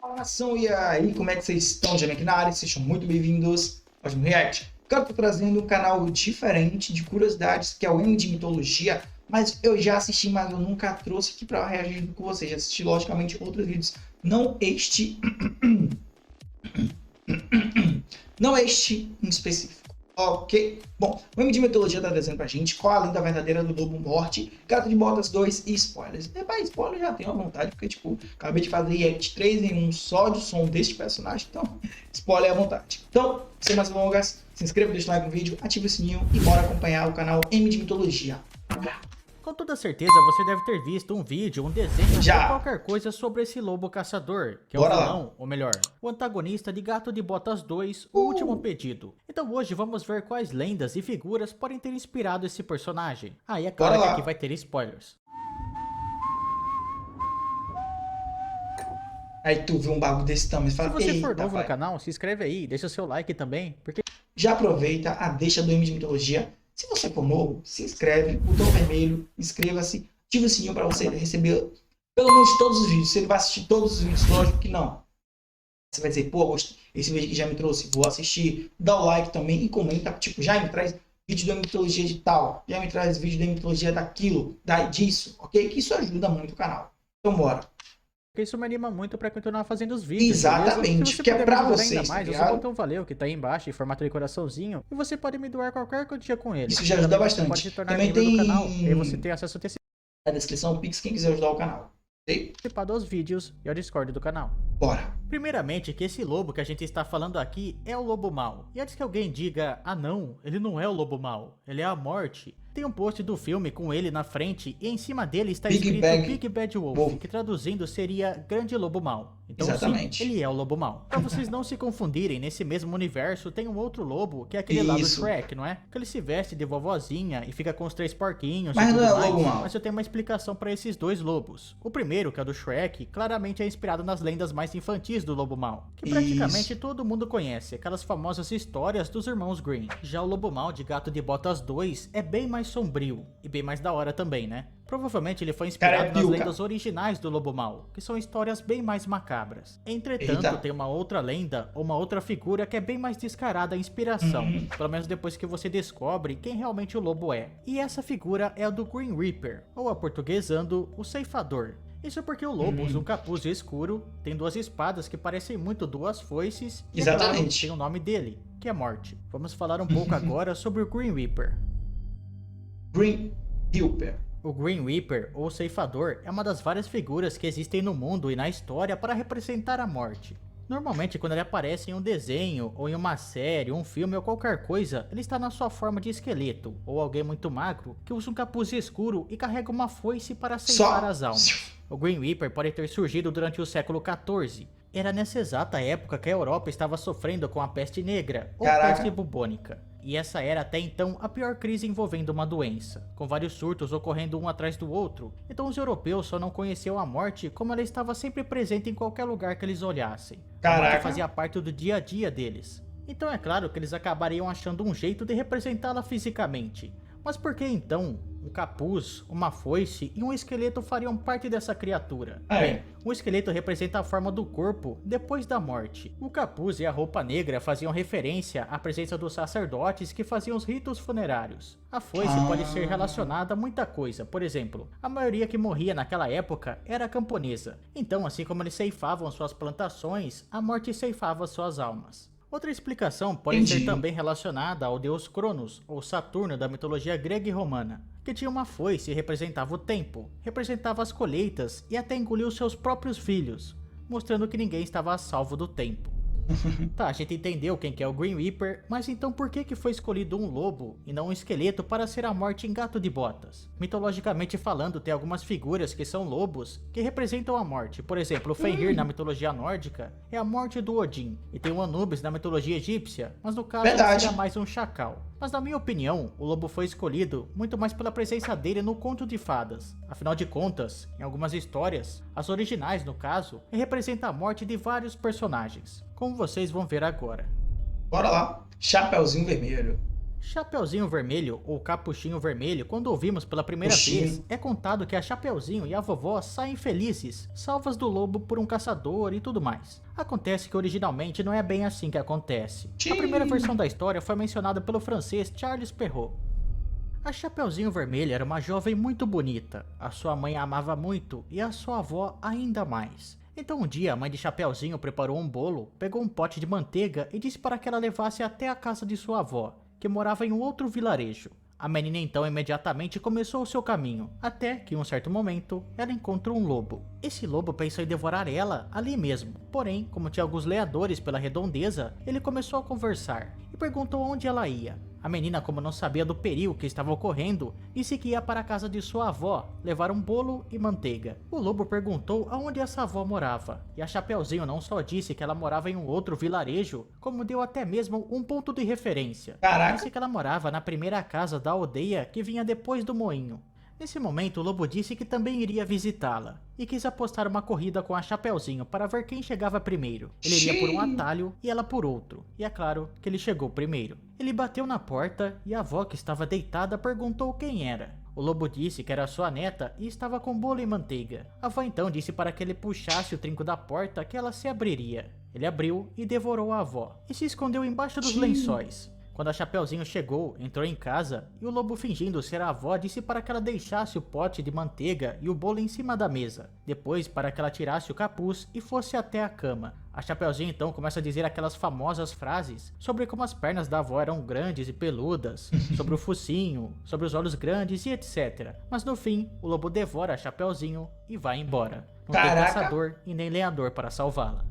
Fala, nação, e aí, como é que vocês estão? Já aqui na área, sejam muito bem-vindos ao meu React. Cara, eu tô trazendo um canal diferente de curiosidades, que é o M de Mitologia, mas eu já assisti, mas eu nunca trouxe aqui para reagir com vocês. Já assisti, logicamente, outros vídeos, não este, não este em específico. Ok? Bom, o M de Mitologia tá trazendo pra gente qual a lenda verdadeira do Lobo Morte, Gato de Botas 2 e spoilers. Para spoiler já tenho à vontade, porque, tipo, acabei de fazer react 3 em um só de som deste personagem, então, spoiler à vontade. Então, sem mais delongas, se inscreva, deixa o like no vídeo, ative o sininho e bora acompanhar o canal M de Mitologia. Com toda certeza você deve ter visto um vídeo, um desenho ou qualquer coisa sobre esse lobo caçador, que é o vilão, ou melhor, o antagonista de Gato de Botas 2, O Último Pedido. Então hoje vamos ver quais lendas e figuras podem ter inspirado esse personagem. Ah, e é claro que aqui vai ter spoilers. Aí tu viu um bagulho desse tamanho e fala, se você for novo no canal, se inscreve aí, deixa o seu like também, porque... Já aproveita a deixa do M de Mitologia. Se você for novo, se inscreve, botão vermelho, inscreva-se, ative o sininho para você receber pelo menos todos os vídeos. Se ele vai assistir todos os vídeos, lógico que não. Você vai dizer, pô, esse vídeo aqui já me trouxe, vou assistir, dá o like também e comenta, tipo, já me traz vídeo da mitologia de tal, já me traz vídeo da mitologia daquilo, disso, ok? Que isso ajuda muito o canal. Então bora. Porque isso me anima muito para continuar fazendo os vídeos. Exatamente, que é pra vocês, ainda mais, usa o botão valeu que tá aí embaixo em formato de coraçãozinho e você pode me doar qualquer quantia com ele. Isso já ajuda bastante. Pode se tornar também membro tem do canal e aí você tem acesso na descrição, o Pix, quem quiser ajudar o canal. Participar dos vídeos e ao Discord do canal. Bora. Primeiramente, que esse lobo que a gente está falando aqui é o lobo mau. E antes que alguém diga, ah não, ele não é o lobo mau, ele é a morte. Tem um post do filme com ele na frente e em cima dele está escrito Big Bad Wolf, que traduzindo seria Grande Lobo Mau. Então exatamente. Sim, ele é o lobo mau. Pra vocês não se confundirem, nesse mesmo universo tem um outro lobo, que é aquele lá do Shrek, não é? Que ele se veste de vovozinha e fica com os 3 porquinhos mas e tudo não é mais. Lobo mau. Mas eu tenho uma explicação pra esses dois lobos. O primeiro, que é o do Shrek, claramente é inspirado nas lendas mais infantis do lobo mau, que praticamente todo mundo conhece, aquelas famosas histórias dos irmãos Grimm. Já o lobo mau de Gato de Botas 2 é bem mais sombrio e bem mais da hora também, né? Provavelmente ele foi inspirado nas lendas originais do Lobo Mau, que são histórias bem mais macabras. Entretanto, tem uma outra lenda, ou uma outra figura que é bem mais descarada a inspiração, pelo menos depois que você descobre quem realmente o lobo é. E essa figura é a do Grim Reaper, ou aportuguesando, o Ceifador. Isso porque o lobo usa um capuz escuro, tem 2 espadas que parecem muito 2 foices, e é claro, tem o nome dele, que é Morte. Vamos falar um pouco agora sobre o Grim Reaper. Grim Reaper. O Grim Reaper, ou Ceifador, é uma das várias figuras que existem no mundo e na história para representar a morte. Normalmente, quando ele aparece em um desenho, ou em uma série, um filme ou qualquer coisa, ele está na sua forma de esqueleto, ou alguém muito magro, que usa um capuz escuro e carrega uma foice para ceifar as almas. O Grim Reaper pode ter surgido durante o século XIV. Era nessa exata época que a Europa estava sofrendo com a peste negra, ou peste bubônica. E essa era até então a pior crise envolvendo uma doença, com vários surtos ocorrendo um atrás do outro. Então os europeus só não conheciam a morte como ela estava sempre presente em qualquer lugar que eles olhassem. A morte fazia parte do dia a dia deles. Então é claro que eles acabariam achando um jeito de representá-la fisicamente. Mas por que então um capuz, uma foice e um esqueleto fariam parte dessa criatura? Bem, o esqueleto representa a forma do corpo depois da morte. O capuz e a roupa negra faziam referência à presença dos sacerdotes que faziam os ritos funerários. A foice pode ser relacionada a muita coisa, por exemplo, a maioria que morria naquela época era camponesa. Então, assim como eles ceifavam suas plantações, a morte ceifava suas almas. Outra explicação pode ser também relacionada ao deus Cronos, ou Saturno da mitologia grega e romana, que tinha uma foice e representava o tempo, representava as colheitas e até engoliu seus próprios filhos, mostrando que ninguém estava a salvo do tempo. Tá, a gente entendeu quem que é o Grim Reaper, mas então por que foi escolhido um lobo e não um esqueleto para ser a morte em Gato de Botas? Mitologicamente falando, tem algumas figuras que são lobos que representam a morte. Por exemplo, o Fenrir na mitologia nórdica é a morte do Odin, e tem o Anubis na mitologia egípcia, mas no caso ele seria mais um chacal. Mas na minha opinião, o lobo foi escolhido muito mais pela presença dele no conto de fadas. Afinal de contas, em algumas histórias, as originais no caso, ele representa a morte de vários personagens, como vocês vão ver agora. Bora lá, Chapeuzinho Vermelho. Chapeuzinho Vermelho, ou Capuchinho Vermelho, quando ouvimos pela primeira vez, é contado que a Chapeuzinho e a vovó saem felizes, salvas do lobo por um caçador e tudo mais. Acontece que originalmente não é bem assim que acontece. A primeira versão da história foi mencionada pelo francês Charles Perrault. A Chapeuzinho Vermelho era uma jovem muito bonita, a sua mãe a amava muito e a sua avó ainda mais. Então um dia a mãe de Chapeuzinho preparou um bolo, pegou um pote de manteiga e disse para que ela levasse até a casa de sua avó, que morava em um outro vilarejo. A menina então imediatamente começou o seu caminho, até que em um certo momento ela encontrou um lobo. Esse lobo pensou em devorar ela ali mesmo, porém, como tinha alguns leadores pela redondeza, ele começou a conversar e perguntou onde ela ia. A menina, como não sabia do perigo que estava ocorrendo, disse que ia para a casa de sua avó, levar um bolo e manteiga. O lobo perguntou aonde essa avó morava, e a Chapeuzinho não só disse que ela morava em um outro vilarejo, como deu até mesmo um ponto de referência. Caraca. Disse que ela morava na primeira casa da aldeia que vinha depois do moinho. Nesse momento, o lobo disse que também iria visitá-la, e quis apostar uma corrida com a Chapeuzinho para ver quem chegava primeiro. Ele iria por um atalho e ela por outro, e é claro que ele chegou primeiro. Ele bateu na porta e a avó, que estava deitada, perguntou quem era. O lobo disse que era sua neta e estava com bolo e manteiga. A avó então disse para que ele puxasse o trinco da porta que ela se abriria. Ele abriu e devorou a avó, e se escondeu embaixo dos lençóis. Quando a Chapeuzinho chegou, entrou em casa e o lobo, fingindo ser a avó, disse para que ela deixasse o pote de manteiga e o bolo em cima da mesa. Depois, para que ela tirasse o capuz e fosse até a cama. A Chapeuzinho então começa a dizer aquelas famosas frases sobre como as pernas da avó eram grandes e peludas, sobre o focinho, sobre os olhos grandes e etc. Mas no fim, o lobo devora a Chapeuzinho e vai embora. Não tem caçador e nem lenhador para salvá-la.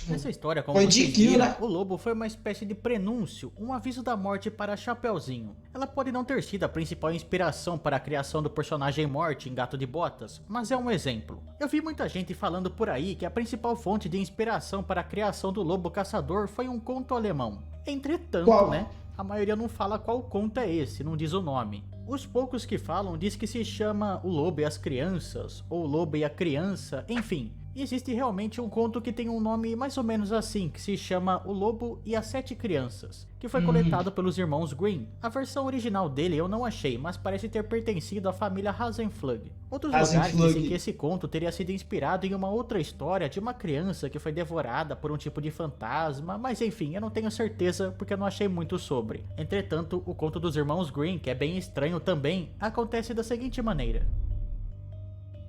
Nessa história, como vocês viram, o lobo foi uma espécie de prenúncio, um aviso da morte para Chapeuzinho. Ela pode não ter sido a principal inspiração para a criação do personagem Morte em Gato de Botas, mas é um exemplo. Eu vi muita gente falando por aí que a principal fonte de inspiração para a criação do lobo caçador foi um conto alemão. Entretanto, né, a maioria não fala qual conto é esse, não diz o nome. Os poucos que falam diz que se chama O Lobo e as Crianças, ou O Lobo e a Criança, enfim. Existe realmente um conto que tem um nome mais ou menos assim, que se chama O Lobo e as 7 Crianças, que foi coletado pelos irmãos Grimm. A versão original dele eu não achei, mas parece ter pertencido à família Hasenflug. Outros lugares dizem que esse conto teria sido inspirado em uma outra história de uma criança que foi devorada por um tipo de fantasma, mas enfim, eu não tenho certeza porque eu não achei muito sobre. Entretanto, o conto dos irmãos Grimm, que é bem estranho também, acontece da seguinte maneira.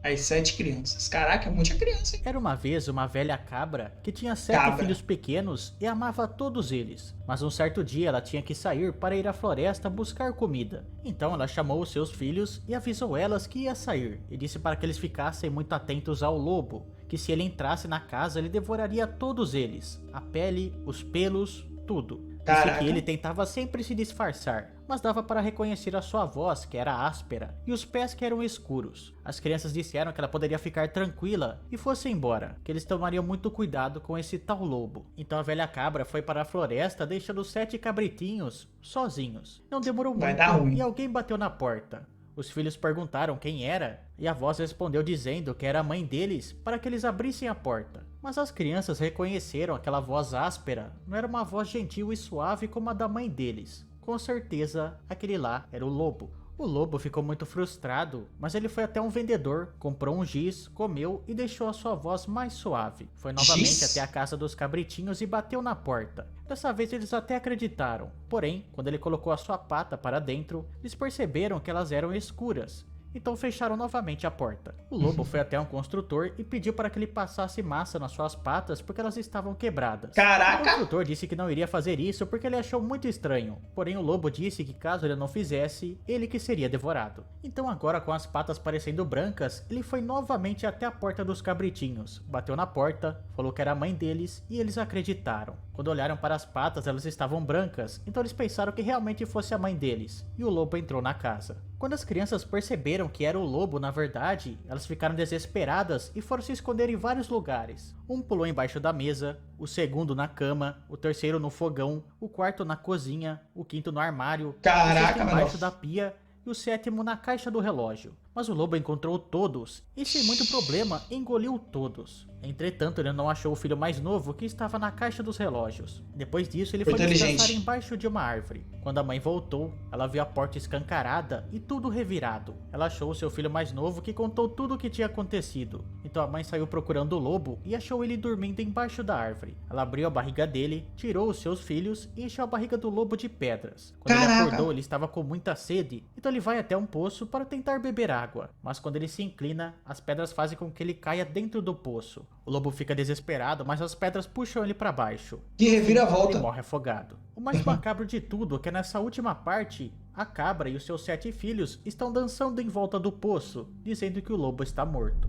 As 7 crianças. Caraca, muita criança, hein? Era uma vez uma velha cabra que tinha 7 filhos pequenos e amava todos eles. Mas um certo dia ela tinha que sair para ir à floresta buscar comida. Então ela chamou os seus filhos e avisou elas que ia sair. E disse para que eles ficassem muito atentos ao lobo, que se ele entrasse na casa ele devoraria todos eles. A pele, os pelos, tudo. Disse que ele tentava sempre se disfarçar, mas dava para reconhecer a sua voz, que era áspera, e os pés que eram escuros. As crianças disseram que ela poderia ficar tranquila e fosse embora, que eles tomariam muito cuidado com esse tal lobo. Então a velha cabra foi para a floresta, deixando os 7 cabritinhos sozinhos. Não demorou muito e alguém bateu na porta. Os filhos perguntaram quem era, e a voz respondeu dizendo que era a mãe deles, para que eles abrissem a porta. Mas as crianças reconheceram aquela voz áspera, não era uma voz gentil e suave como a da mãe deles. Com certeza, aquele lá era o lobo. O lobo ficou muito frustrado, mas ele foi até um vendedor, comprou um giz, comeu e deixou a sua voz mais suave. Foi novamente até a casa dos cabritinhos e bateu na porta. Dessa vez eles até acreditaram, porém, quando ele colocou a sua pata para dentro, eles perceberam que elas eram escuras. Então fecharam novamente a porta. O lobo foi até um construtor e pediu para que ele passasse massa nas suas patas porque elas estavam quebradas. Caraca! O construtor disse que não iria fazer isso porque ele achou muito estranho. Porém o lobo disse que caso ele não fizesse, ele que seria devorado. Então agora, com as patas parecendo brancas, ele foi novamente até a porta dos cabritinhos. Bateu na porta, falou que era a mãe deles e eles acreditaram. Quando olharam para as patas, elas estavam brancas, então eles pensaram que realmente fosse a mãe deles. E o lobo entrou na casa. Quando as crianças perceberam que era o lobo na verdade, elas ficaram desesperadas e foram se esconder em vários lugares. Um pulou embaixo da mesa, o segundo na cama, o terceiro no fogão, o quarto na cozinha, o quinto no armário, o sexto embaixo da pia e o sétimo na caixa do relógio. mas o lobo encontrou todos e, sem muito problema, engoliu todos. Entretanto, ele não achou o filho mais novo, que estava na caixa dos relógios. Depois disso, ele foi descansar embaixo de uma árvore. Quando a mãe voltou, ela viu a porta escancarada e tudo revirado. Ela achou o seu filho mais novo, que contou tudo o que tinha acontecido. Então a mãe saiu procurando o lobo e achou ele dormindo embaixo da árvore. Ela abriu a barriga dele, tirou os seus filhos e encheu a barriga do lobo de pedras. Quando ele acordou, ele estava com muita sede, então ele vai até um poço para tentar beber água. Mas quando ele se inclina, as pedras fazem com que ele caia dentro do poço. O lobo fica desesperado, mas as pedras puxam ele para baixo. Que reviravolta! Ele morre afogado. O mais macabro de tudo é que nessa última parte, a cabra e os seus 7 filhos estão dançando em volta do poço, dizendo que o lobo está morto.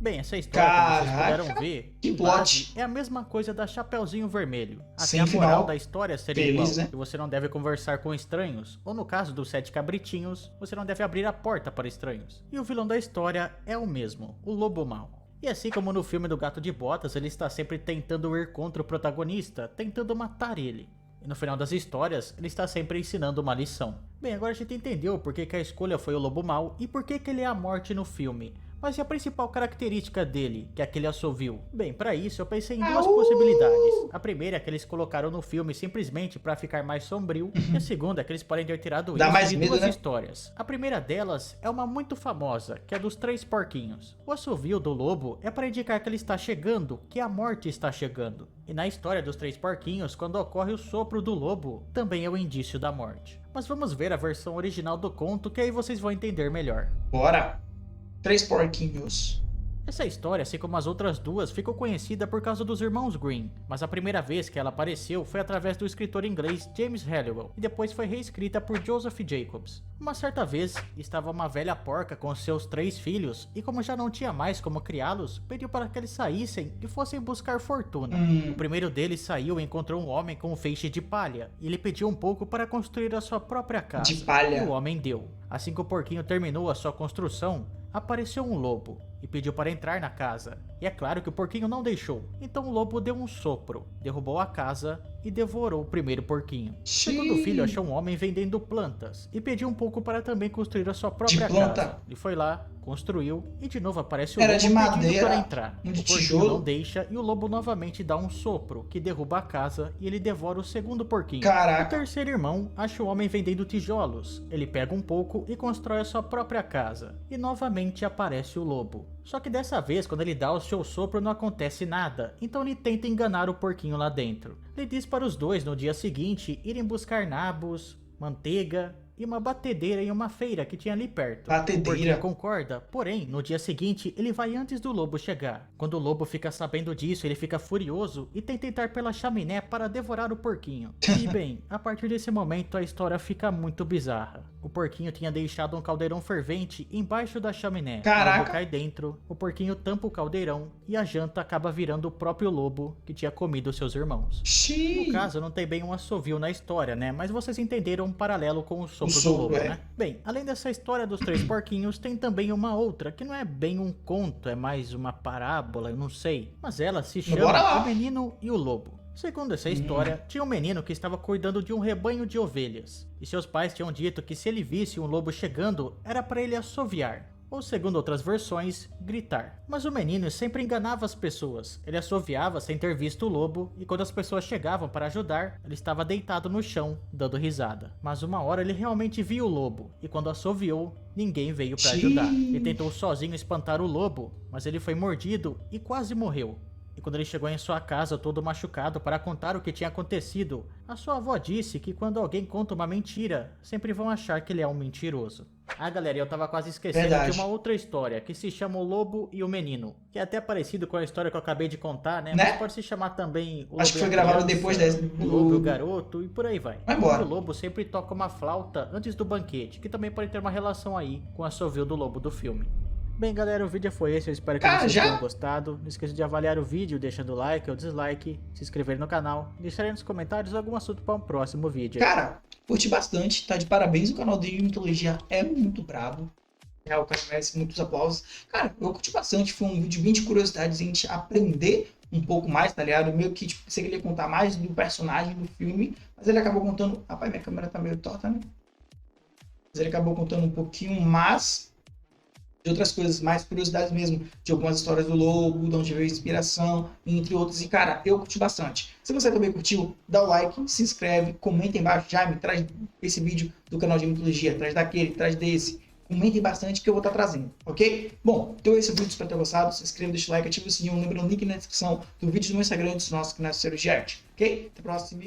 Bem, essa história, como vocês puderam ver, que plot! É a mesma coisa da Chapeuzinho Vermelho. Até Sem a moral final da história seria feliz, igual, né? que você não deve conversar com estranhos, ou no caso dos 7 cabritinhos, você não deve abrir a porta para estranhos. E o vilão da história é o mesmo, o lobo mau. E assim como no filme do Gato de Botas, ele está sempre tentando ir contra o protagonista, tentando matar ele. E no final das histórias, ele está sempre ensinando uma lição. Bem, agora a gente entendeu por que a escolha foi o lobo mau e por que ele é a morte no filme. Mas e a principal característica dele, que é aquele assovio? Bem, para isso eu pensei em duas possibilidades. A primeira é que eles colocaram no filme simplesmente para ficar mais sombrio, e a segunda é que eles podem ter tirado isso de duas histórias. A primeira delas é uma muito famosa, que é dos 3 porquinhos. O assovio do lobo é para indicar que ele está chegando, que a morte está chegando. E na história dos 3 porquinhos, quando ocorre o sopro do lobo, também é o indício da morte. Mas vamos ver a versão original do conto, que aí vocês vão entender melhor. Bora! 3 porquinhos. Essa história, assim como as outras duas, ficou conhecida por causa dos irmãos Grimm, mas a primeira vez que ela apareceu foi através do escritor inglês James Halliwell, e depois foi reescrita por Joseph Jacobs. Uma certa vez, estava uma velha porca com seus 3 filhos, e como já não tinha mais como criá-los, pediu para que eles saíssem e fossem buscar fortuna. O primeiro deles saiu e encontrou um homem com um feixe de palha, e ele pediu um pouco para construir a sua própria casa. De palha. E o homem deu. Assim que o porquinho terminou a sua construção, apareceu um lobo e pediu para entrar na casa. E é claro que o porquinho não deixou. Então o lobo deu um sopro, derrubou a casa e devorou o primeiro porquinho. O segundo filho achou um homem vendendo plantas e pediu um pouco para também construir a sua própria casa. Ele foi lá, construiu e de novo aparece o lobo pedindo para entrar. O porquinho não deixa e o lobo novamente dá um sopro que derruba a casa e ele devora o segundo porquinho. O terceiro irmão acha o homem vendendo tijolos. Ele pega um pouco e constrói a sua própria casa. E novamente aparece o lobo. Só que dessa vez, quando ele dá o seu sopro, não acontece nada, então ele tenta enganar o porquinho lá dentro. Ele diz para os dois no dia seguinte irem buscar nabos, manteiga e uma batedeira em uma feira que tinha ali perto. O porquinho concorda, porém, no dia seguinte, ele vai antes do lobo chegar. Quando o lobo fica sabendo disso, ele fica furioso e tenta entrar pela chaminé para devorar o porquinho. E bem, a partir desse momento a história fica muito bizarra. O porquinho tinha deixado um caldeirão fervente embaixo da chaminé. O lobo cai dentro, o porquinho tampa o caldeirão e a janta acaba virando o próprio lobo que tinha comido seus irmãos. No caso, não tem bem um assovio na história, né? Mas vocês entenderam um paralelo com o sopro do lobo, né? Bem, além dessa história dos 3 porquinhos, tem também uma outra, que não é bem um conto, é mais uma parábola, eu não sei. Mas ela se chama O Menino e o Lobo. Segundo essa história, tinha um menino que estava cuidando de um rebanho de ovelhas. E seus pais tinham dito que se ele visse um lobo chegando, era para ele assoviar. Ou segundo outras versões, gritar. Mas o menino sempre enganava as pessoas. Ele assoviava sem ter visto o lobo, e quando as pessoas chegavam para ajudar, ele estava deitado no chão, dando risada. Mas uma hora ele realmente viu o lobo, e quando assoviou, ninguém veio para ajudar. Ele tentou sozinho espantar o lobo, mas ele foi mordido e quase morreu. E quando ele chegou em sua casa todo machucado para contar o que tinha acontecido, a sua avó disse que quando alguém conta uma mentira, sempre vão achar que ele é um mentiroso. Ah, galera, eu tava quase esquecendo de uma outra história, que se chama O Lobo e o Menino, que é até parecido com a história que eu acabei de contar, né? Mas pode se chamar também O Lobo. Acho que foi gravado depois dessa. O Lobo e o Garoto, e por aí vai. Embora. O lobo sempre toca uma flauta antes do banquete, que também pode ter uma relação aí com a assovio do lobo do filme. Bem, galera, o vídeo foi esse, eu espero que vocês tenham gostado. Não esqueça de avaliar o vídeo deixando o like ou dislike, se inscrever no canal e deixar aí nos comentários algum assunto para um próximo vídeo. Cara, curti bastante, tá de parabéns, o canal de Mitologia é muito brabo. O cara merece muitos aplausos. Cara, eu curti bastante, foi um vídeo bem de curiosidades, a gente aprender um pouco mais, tá ligado? Meio que, tipo, você queria contar mais do personagem do filme, mas ele acabou contando... Rapaz, minha câmera tá meio torta, né? Mas ele acabou contando um pouquinho mais de outras coisas, mais curiosidades mesmo, de algumas histórias do lobo, de onde veio a inspiração, entre outros. E, cara, eu curti bastante. Se você também curtiu, dá o like, se inscreve, comenta embaixo. Jaime, traz esse vídeo do canal de mitologia, traz daquele, traz desse. Comentem bastante que eu vou estar trazendo, ok? Bom, então esse é o vídeo, espero ter gostado. Se inscreva, deixa o like, ativa o sininho, lembra o link na descrição do vídeo do meu Instagram e dos nossos canais de arte, ok? Até a próxima.